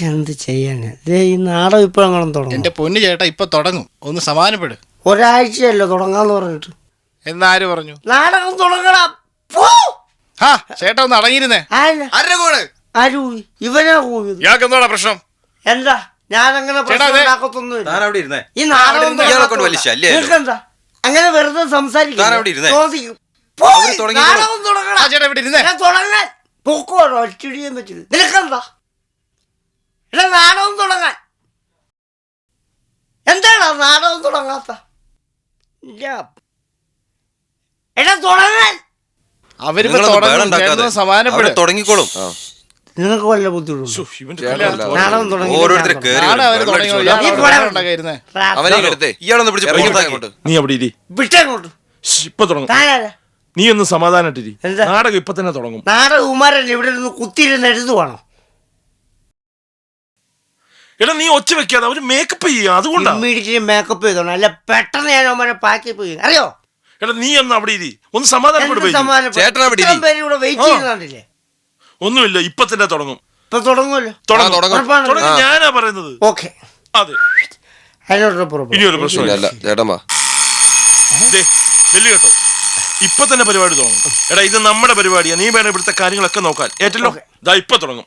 എന്ത് ചെയ്യാന്? ഈ നാടകം ഇപ്പൊ അങ്ങനെ തുടങ്ങും. എന്റെ പൊന്നു ചേട്ടാ ഇപ്പൊ തുടങ്ങും, ഒന്ന് സമാധാനപ്പെട്. ഒരാഴ്ചയല്ലോ തുടങ്ങാന്ന് പറഞ്ഞിട്ട്. എന്നാര് പറഞ്ഞു നാടകം തുടങ്ങണം? ഹാ ചേട്ടാ ഒന്ന് അടങ്ങിയിരുന്നേ. ആരു ഇവനാ പോയത്? ഇയാൾക്ക് എന്താ പ്രശ്നം? എന്താ ഞാനങ്ങനെ പ്രശ്നമൊന്നുമില്ല. ഈ നാടകം എന്താ അങ്ങനെ വെറുതെ സംസാരിക്കും? ഒറ്റടിയും പറ്റില്ല. നിനക്കെന്താ എടാ നാടകം തുടങ്ങാൻ? എന്താണ് നാടകം തുടങ്ങാത്ത? എടാ തുടങ്ങാൻ തുടങ്ങിക്കോളും. നിങ്ങൾക്ക് വല്ല ബുദ്ധിമുട്ടുണ്ട്? നാടകം തുടങ്ങി വിട്ടേങ്ങോട്ട്. നീ ഒന്ന് സമാധാനായിട്ടിരി. നാടകം ഇപ്പൊ തന്നെ തുടങ്ങും. നാടക കുമാരൻ ഇവിടെ നിന്ന് കുത്തിയിരുന്ന് എഴുതുവാണോ? എടാ നീ ഒച്ച വെക്കാതെ അവര് മേക്കപ്പ് ചെയ്യാ, അതുകൊണ്ടാണ് മേക്കപ്പ് ചെയ്തോണം. അല്ല പെട്ടെന്ന് ഞാൻ അവന്മാരെ പാക്ക് പോയി. അറിയോ? എടാ നീ ഒന്ന് അവിടെ ഇരി, ഒന്ന് സമാധാനപ്പെടും. ഒന്നുമില്ല, ഇപ്പൊ തന്നെ തുടങ്ങും. ഇപ്പൊ തുടങ്ങുമല്ലോ. ഞാനാ പറയുന്നത്. ഓക്കെ അതെ, ഇനി ഒരു പ്രശ്നമില്ല. കേട്ടോ, ഇപ്പൊ തന്നെ പരിപാടി തുടങ്ങും. എടാ ഇത് നമ്മുടെ പരിപാടിയാ, നീ വേണം ഇവിടുത്തെ കാര്യങ്ങളൊക്കെ നോക്കാൻ. ഏറ്റല്ലോ ദാ ഇപ്പൊ തുടങ്ങും.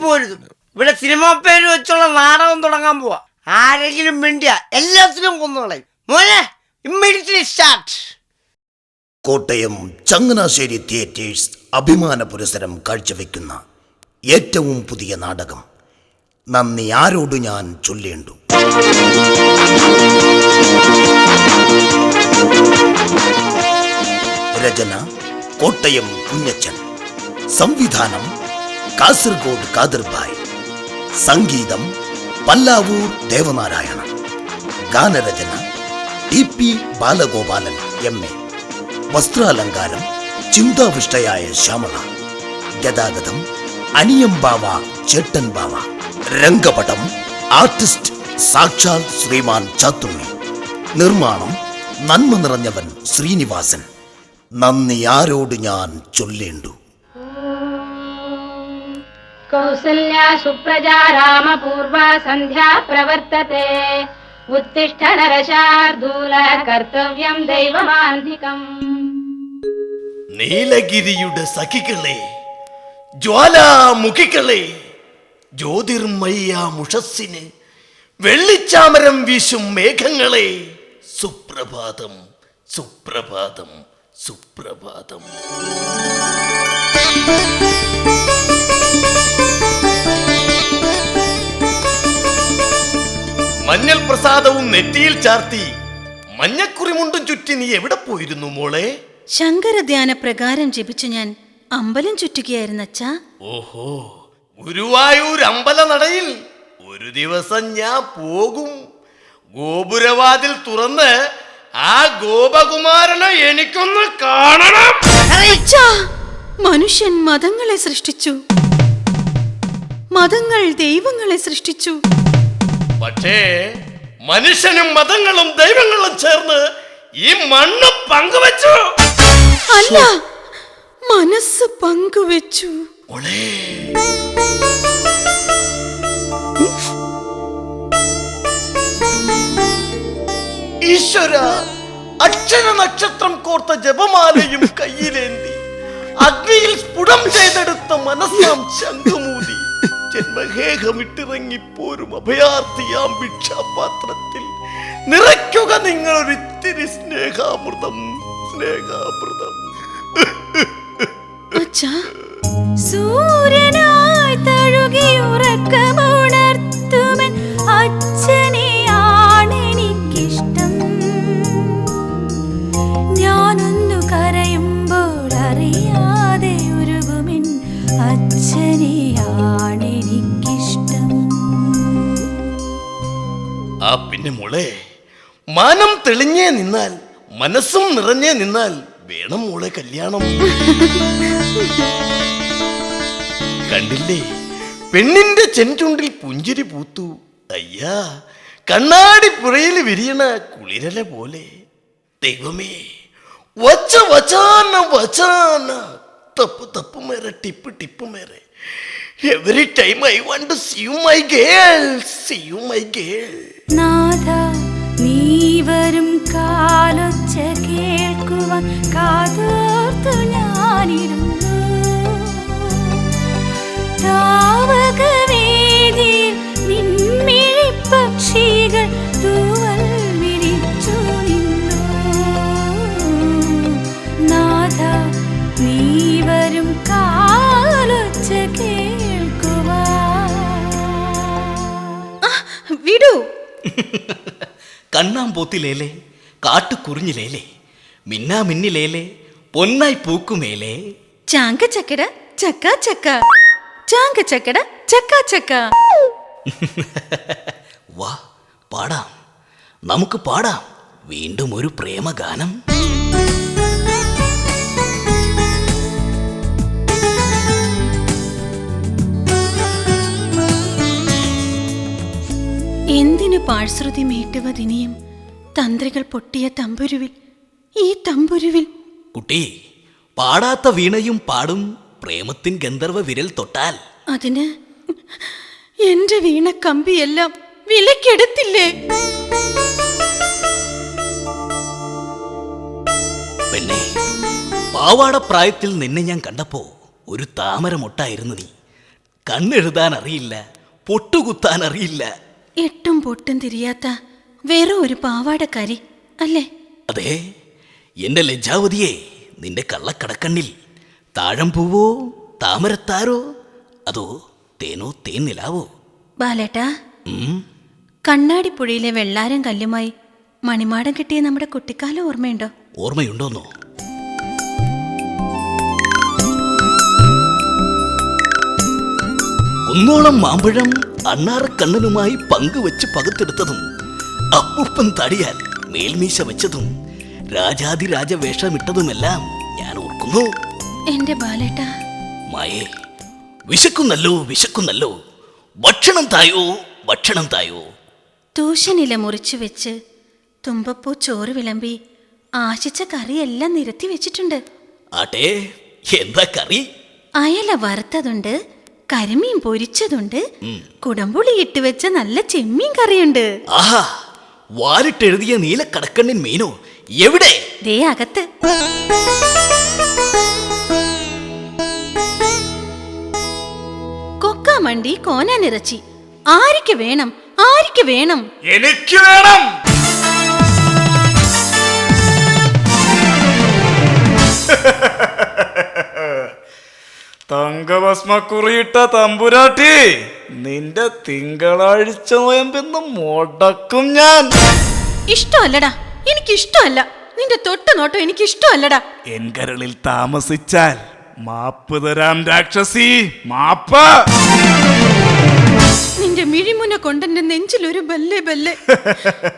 പോരുത്. ഇവിടെ സിനിമ പേര് വെച്ചുള്ള നാടകം തുടങ്ങാൻ പോവാ. ആരെങ്കിലും മിണ്ടിയ എല്ലാത്തിലും കൊന്നുകളയും. മോനെ immediately start. Kottayam Changanassery theatres അഭിമാന പുരസ്സരം കാഴ്ചവെക്കുന്ന ഏറ്റവും പുതിയ നാടകം നന്ദി ആരോട് ഞാൻ ചൊല്ലേണ്ടു. രചന കോട്ടയം കുഞ്ഞച്ചൻ, സംവിധാനം കാസർഗോഡ് കാദർഭായ്, സംഗീതം പല്ലാവൂർ ദേവനാരായണ, ഗാനരചന ടി.പി. ബാലഗോപാലൻ എം.എ, വസ്ത്രാലങ്കാരം ചിന്താവിഷ്ടയായ ശ്യാമള, ഗതാഗതം അനിയംബാവ ചേട്ടൻ ബാവ, രംഗപടം ആർട്ടിസ്റ്റ് സാക്ഷാൽ ശ്രീമാൻ ചാത്തുണ്ണി, നിർമ്മാണം നന്മ നിറഞ്ഞവൻ ശ്രീനിവാസൻ. നന്ദി ആരോട് ഞാൻ ചൊല്ലേണ്ടു. കൗസല്യാ സുപ്രജാ രാമപൂർവ സന്ധ്യാ പ്രവർത്തത്തെ ഉത്തിഷ്ഠ നരശാർദൂല കർത്തവ്യം ദൈവമാന്തികം. നീലഗിരിയുടെ സഖികളെ, ജ്വാലാമുഖികളെ, ജ്യോതിർമയ്യ മുഷസ്സിന് വെള്ളിച്ചാമരം വീശും മേഘങ്ങളെ, സുപ്രഭാതം സുപ്രഭാതം സുപ്രഭാതം. മഞ്ഞൾ പ്രസാദവും നെറ്റിയിൽ ചാർത്തി മഞ്ഞക്കുറിമുണ്ടും ചുറ്റി നീ എവിടെ പോയിരുന്നു മോളെ? ശങ്കരധ്യാന പ്രകാരം ജപിച്ചു ഞാൻ അമ്പലം ചുറ്റുകയായിരുന്നു അച്ഛാ. ഓഹോ, ഗുരുവായൂർ അമ്പലനടയിൽ ഒരു ദിവസം ഞാൻ പോകും. ഗോപുരവാതിൽ തുറന്ന് ആ ഗോപകുമാരനെ എനിക്കൊന്ന് കാണണം. മനുഷ്യൻ മതങ്ങളെ സൃഷ്ടിച്ചു, മതങ്ങൾ ദൈവങ്ങളെ സൃഷ്ടിച്ചു. പക്ഷേ മനുഷ്യനും മതങ്ങളും ദൈവങ്ങളും ചേർന്ന് ഈ മണ്ണ് പങ്കുവെച്ചു. അല്ല, മനസ്സ് പങ്കുവെച്ചു. ഈശ്വര, അക്ഷര നക്ഷത്രം കോർത്ത ജപമാലയും കയ്യിലേന്തി അഗ്നിയിൽ സ്ഫുടം ചെയ്തെടുത്ത മനസ്സാം ശംഖുമൂതി ജന്മഹേഹമിട്ടിറങ്ങിപ്പോരും അഭയാർത്ഥിയാം ഭിക്ഷാപാത്രത്തിൽ നിറയ്ക്കുക നിങ്ങളൊരിത്തിരി സ്നേഹാമൃതം, സ്നേഹാമൃതം. സൂര്യനായി തഴുകിയുറക്കമുണർത്തുമൻ അച്ഛനെയാണെനിക്കിഷ്ടം. ഞാനൊന്നു കരയുമ്പോൾ അറിയാതെ ഉരുകുമിൻ അച്ഛനെയാണെനിക്കിഷ്ടം. ആ പിന്നെ മോളെ, മാനം തെളിഞ്ഞേ നിന്നാൽ മനസ്സും നിറഞ്ഞേ നിന്നാൽ വേണം മോളെ കല്യാണം. കണ്ടില്ലേ, പെണ്ണിന്റെ ചെഞ്ചുണ്ടിൽ പുഞ്ചിരി പൂത്തു. അയ്യാ, കണ്ണാടി പുറയിൽ വിരിയണ കുളിരല പോലെ. ദൈവമേ, വച്ച വച്ചാന വച്ചാന, തപ്പ് തപ്പ് മേരെ ടിപ്പ് ടിപ്പ് മേരെ, every time I want to see you my girl, see you my girl. നാഥ നീ വരും കാലൊച്ച കേൾക്കുവാൻ കാതോർത്തു ഞാനിരുന്നു. താവകവേദിയിൽ നിൻമിഴി പക്ഷികൾ തൂവൽ വിരിച്ചു നിന്നു. നാഥ നീ വരും കാലൊച്ച കേൾക്കുവാൻ. വിടൂ. കണ്ണാമ്പൂത്തിലേലെ, കാട്ടുകുറിഞ്ഞിലേലെ, മിന്നാ മിന്നിലേലെ, പൊന്നായി പൂക്കുമേലെ. ചാങ്ക ചക്കട ചക്ക ചക്ക, ചാങ്ക ചക്കട ചക്ക ചക്ക. വാ പാടാം, നമുക്ക് പാടാം വീണ്ടും ഒരു പ്രേമഗാനം. എന്തിനു പാഴ്ശ്രുതി മീട്ടുവതിനിയും തന്ത്രികൾ പൊട്ടിയ തമ്പുരുവിൽ, ഈ തമ്പുരുവിൽ. കുട്ടി, പാടാത്ത വീണയും പാടും പ്രേമത്തിൻ ഗന്ധർവ വിരൽ തൊട്ടാൽ. അതിന് എന്റെ വീണ കമ്പിയെല്ലാം വിലക്കെടുത്തില്ലേ? പെണ്ണെ, പാവാട പ്രായത്തിൽ നിന്നെ ഞാൻ കണ്ടപ്പോ ഒരു താമര മൊട്ടായിരുന്നു നീ. കണ്ണെഴുതാൻ അറിയില്ല, പൊട്ടുകുത്താൻ അറിയില്ല. എട്ടും പൊട്ടും തിരിയാത്ത വേറെ ഒരു പാവാടക്കാരി അല്ലേ? അതെ, എന്റെ ലജ്ജാവതിയെ, നിന്റെ കള്ളക്കടക്കണ്ണിൽ താഴംപൂവോ താമരത്താരോ അതോ തേനോ തേൻ നിലാവോ? ബാലേട്ടാ, കണ്ണാടിപ്പുഴയിലെ വെള്ളാരം കല്ലുമായി മണിമാടം കിട്ടിയ നമ്മുടെ കുട്ടിക്കാലം ഓർമ്മയുണ്ടോ? ഓർമ്മയുണ്ടോന്നോ? ഒന്നോളം മാമ്പഴം അണ്ണാറക്കണ്ണനുമായി പങ്കുവെച്ച് പകുത്തെടുത്തതും, അപ്പൂപ്പൻ തടിയാൽ മേൽമീശ വെച്ചതും, രാജാതിരാജ വേഷമിട്ടതുമെല്ലാം ഞാൻ ഓർക്കുന്നു. എന്റെ ബാലേട്ടാ. മായേ, വിശക്കുന്നല്ലോ വിശക്കുന്നല്ലോ, ഭക്ഷണം തായോ ഭക്ഷണം തായോ. തൂശനില മുറിച്ചു വെച്ച് തുമ്പപ്പൂ ചോറ് വിളമ്പി ആശിച്ച കറിയെല്ലാം നിരത്തി വെച്ചിട്ടുണ്ട്. ആട്ടെ, എന്താ കറി? അയല വറുത്തതുണ്ട്, കരിമീൻ പൊരിച്ചതുണ്ട്, കുടംപുളി ഇട്ട് വെച്ച നല്ല ചെമ്മീൻ കറിയുണ്ട്. ആഹാ, വാലിട്ടെഴുതിയ നീലക്കടക്കണ്ണിൻ മീനോ എവിടെ? ദേ അകത്ത്. കൊക്കാമണ്ടി കോനാനിറച്ചി ആർക്ക് വേണം? ആർക്ക് വേണം? എനിക്ക് വേണം. തങ്കഭസ്മക്കുറിയിട്ട തമ്പുരാട്ടി, നിന്റെ തിങ്കളാഴ്ച നോയമ്പെന്ന് മുടക്കും ഞാൻ. ഇഷ്ടമല്ലടാ, എനിക്കിഷ്ടമല്ല. നിന്റെ തൊട്ട് നോട്ടം എനിക്കിഷ്ടമല്ലടാ. എൻ കരളിൽ താമസിച്ചാൽ മാപ്പ് തരാം രാക്ഷസി, മാപ്പ്. നിന്റെ മിഴിമുന കൊണ്ടെന്റെ നെഞ്ചിലൊരു ബല്ലെ ബല്ലെ,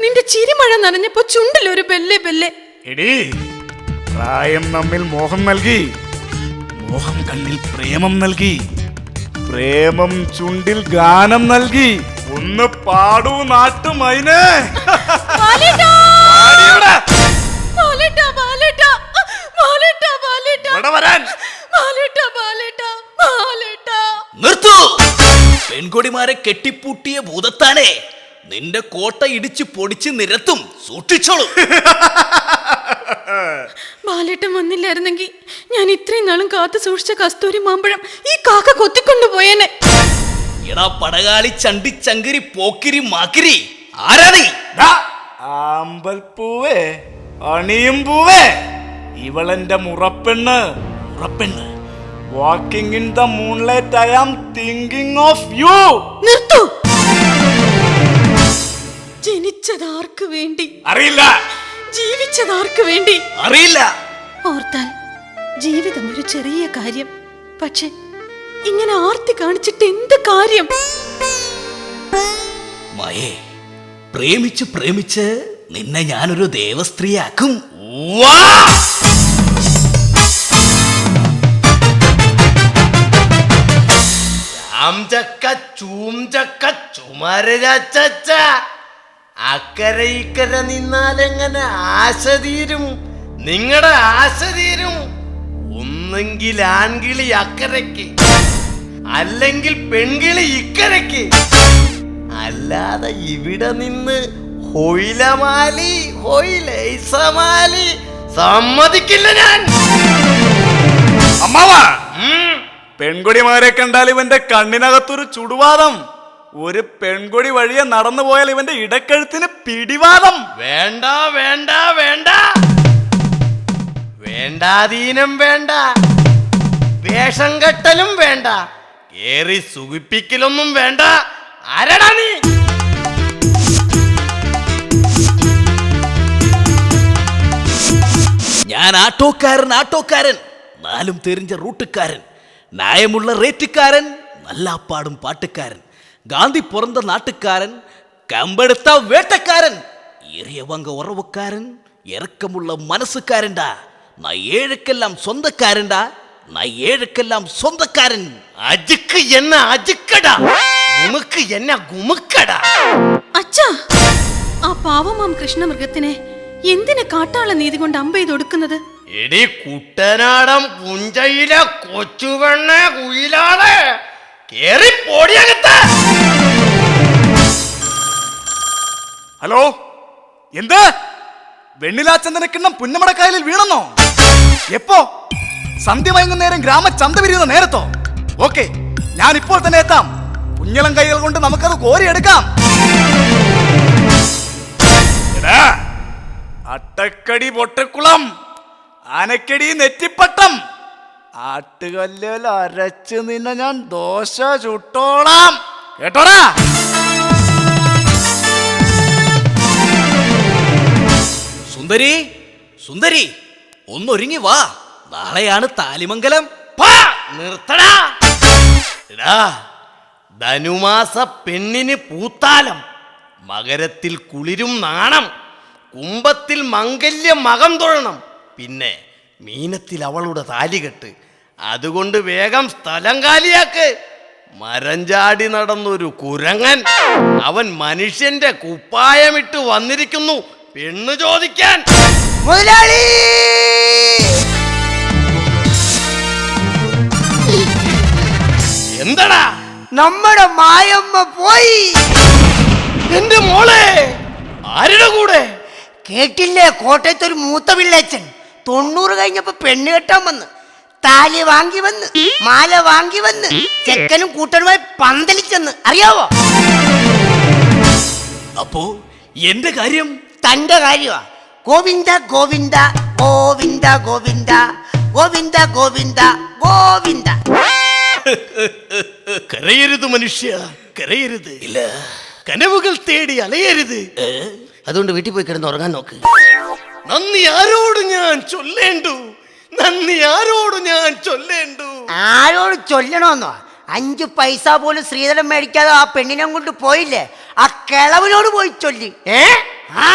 നിന്റെ ചിരിമഴ നനഞ്ഞപ്പോ ചുണ്ടിലൊരു ബല്ലെ ബല്ലെ. എടീ, പ്രായം നമ്മിൽ മോഹം നൽകി, മോഹം കണ്ണിൽ പ്രേമം നൽകി, പ്രേമം ചുണ്ടിൽ ഗാനം നൽകി. ഒന്ന് പാടൂ നാട്ടുമൈനേ. നിർത്തൂ! പെൺകൊടിമാരെ കെട്ടിപ്പൂട്ടിയ ഭൂതത്താനെ, നിന്റെ കോട്ട ഇടിച്ചു പൊടിച്ച് നിരത്തും, സൂക്ഷിച്ചോളൂ. ബാലേട്ടൻ വന്നില്ലായിരുന്നെങ്കിൽ ഞാൻ ഇത്രയും നാളും കാത്തു സൂക്ഷിച്ച കസ്തൂരി മാമ്പഴം ഈ കാക്ക കൊത്തിക്കൊണ്ടുപോയേനെ. എടാ പടകാളി, ചണ്ടി, ചങ്കിരി, പോക്കിരി, മാക്കിരി, ആരാ നീ? ആമ്പൽപ്പൂവേ, അണിയും പൂവേ, ഇവളെന്റെ മുറപ്പെണ്ണ്. മുറപ്പെണ്ണ്. Walking in the moonlight, I am thinking of you. നിർത്തൂ. ജനിച്ചതാർക്ക് വേണ്ടി അറിയില്ല, ജീവിച്ചതാർക്ക് വേണ്ടി അറിയില്ല. ഓർത്താൽ ജീവിതം ഒരു ചെറിയ കാര്യം, പക്ഷെ ഇങ്ങനെ ആർത്തി കാണിച്ചിട്ട് എന്ത് കാര്യം? മായേ, പ്രേമിച്ച് പ്രേമിച്ച് നിന്നെ ഞാനൊരു ദേവസ്ത്രീയാക്കും. അക്കരെ ഇക്കരെ നിന്നാലെങ്ങനെ ആശ തീരും? നിങ്ങളുടെ ആശ തീരും. ഒന്നെങ്കിൽ ആൺകിളി അക്കരയ്ക്ക്, അല്ലെങ്കിൽ പെൺകിളി ഇക്കരയ്ക്ക്. അല്ലാതെ ഇവിടെ നിന്ന് ഹൊയിലമാലി ഹൊയിലൈസമാലി സമ്മതിക്കില്ല ഞാൻ. അമ്മാവാ, പെൺകൊടിമാരെ കണ്ടാൽ ഇവന്റെ കണ്ണിനകത്തൊരു ചുടുവാദം, ഒരു പെൺകൊടി വഴിയെ നടന്നു പോയാൽ ഇവന്റെ ഇടക്കഴുത്തിന് പിടിവാദം. വേണ്ട വേണ്ട വേണ്ട, വേണ്ടാധീനം വേണ്ട, വേഷം കെട്ടലും വേണ്ട, ഏറി സുഖിപ്പിക്കലൊന്നും വേണ്ട. ആരടാ നീ? ഞാൻ ആട്ടോക്കാരൻ, നാലും തെരിഞ്ഞ റൂട്ടുകാരൻ, ന്യായമുള്ള റേറ്റുകാരൻ, നല്ലാപ്പാടും പാട്ടുകാരൻ, ഗാന്ധി പിറந்த നാട്ടുകാരൻ, കമ്പെടുത്ത വേട്ടക്കാരൻ, എറിയവങ്ക ഉറവുക്കാരൻ, ഇറക്കമുള്ള മനസ്സുകാരൻടാ, நான் ஏழுக்கெல்லாம் சொந்தக்காரன்டா, நான் ஏழுக்கெல்லாம் சொந்தக்காரன். അജുക്ക് എന്ന അജുക്കടാ, ഗുമുക്ക് എന്ന ഗുമുക്കടാ. അച്ഛാ, ആ പാവമാം കൃഷ്ണമൃഗത്തിനെ എന്തിനെ കാട്ടാള നീതി കൊണ്ട് അമ്പെയ്തൊടുക്കുന്നത്? എടി കുട്ടനാടം പുഞ്ചയിലെ കൊച്ചുവെണ്ണ കുയിലാളെ, കേറി പോടിയകത്ത്. ഹലോ, എന്ത്? വെണ്ണിലാച്ചന്ദനക്കിണ്ണം പുന്നമടക്കായലിൽ വീണെന്നോ? എപ്പോ? സന്ധ്യ വൈകുന്നേരം ഗ്രാമചന്ത വിരിയുന്ന നേരത്തോ? ഓക്കെ, ഞാൻ ഇപ്പോൾ തന്നെ എത്താം. കുഞ്ഞളം കൈകൾ കൊണ്ട് നമുക്കത് കോരിയെടുക്കാം. അട്ടക്കടി പൊട്ടക്കുളം, ആനക്കടി നെറ്റിപ്പട്ടം, ആട്ടുകല്ലിൽ അരച്ച് നിന്നെ ഞാൻ ദോശ ചുട്ടോളാം. കേട്ടോടാ? സുന്ദരി, സുന്ദരി, ഒന്നൊരുങ്ങി വാ, നാളെയാണ് താലിമംഗലം. നിർത്തടാ. എടാ, ധനുമാസ പെണ്ണിന് പൂത്താലം, മകരത്തിൽ കുളിരും നാണം, കുംഭത്തിൽ മംഗല്യം മകം തൊഴണം, പിന്നെ മീനത്തിൽ അവളുടെ താലികെട്ട്. അതുകൊണ്ട് വേഗം സ്ഥലം കാലിയാക്ക്. മരഞ്ചാടി നടന്നൊരു കുരങ്ങൻ, അവൻ മനുഷ്യന്റെ കുപ്പായമിട്ട് വന്നിരിക്കുന്നു പെണ്ണ് ചോദിക്കാൻ. മുതലാളി, എന്തടാ? നമ്മുടെ മായമ്മ പോയി. എന്റെ മോളെ, ആരുടെ കൂടെ? കേട്ടില്ലേ, കോട്ടയത്ത് ഒരു മൂത്ത പിള്ളേച്ചൻ 90 കഴിഞ്ഞപ്പോ പെണ്ണ് കെട്ടാൻ വന്ന്, താലി വാങ്ങി വന്ന്, മാല വാങ്ങി വന്ന്, ചെക്കനും കൂട്ടനുമായി പന്തലിച്ചെന്ന് അറിയാവോ? അപ്പോ എന്റെ കാര്യം? തന്റെ കാര്യമാ. ഗോവിന്ദ ഗോവിന്ദ ഗോവിന്ദ ഗോവിന്ദ ഗോവിന്ദ ഗോവിന്ദ ഗോവിന്ദ. കരയരുത് മനുഷ്യ, കരയരുത്. ഇല്ല, കനവുകൾ തേടി അലയരുത്. അതുകൊണ്ട് വീട്ടിൽ പോയി കിടന്ന് ഉറങ്ങാൻ നോക്ക്. നന്ദി ആരോട് ഞാൻ ചൊല്ലേണ്ടു, നന്ദി ആരോട് ഞാൻ ചൊല്ലേണ്ടു. ആരോട് ചൊല്ലണമെന്നോ? 5 പൈസ പോലും ശ്രീധരൻ മേടിക്കാതെ ആ പെണ്ണിനെ കൊണ്ട് പോയില്ലേ, ആ കിളവിനോട് പോയി ചൊല്ലി. ആ